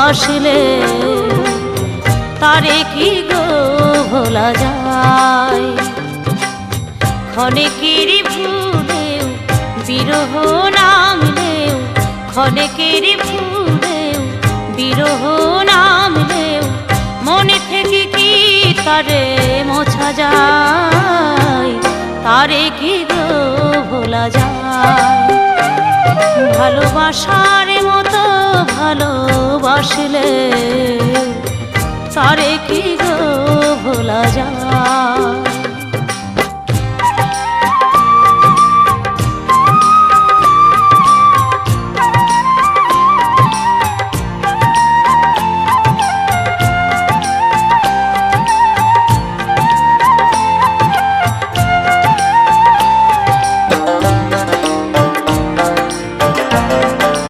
ভালোবাসলে তারে কি গো ভোলা যায়। ক্ষণেকের ভুলেও বিরহ নামলেও, ক্ষণেকের ভুলেও বিরহ নামলেও মনে থেকে কি তারে মোছা যায়, তারে কি গো ভোলা যায়। ভালোবাসার মতো ভালোবাসলে তারে কি গো ভোলা যায়।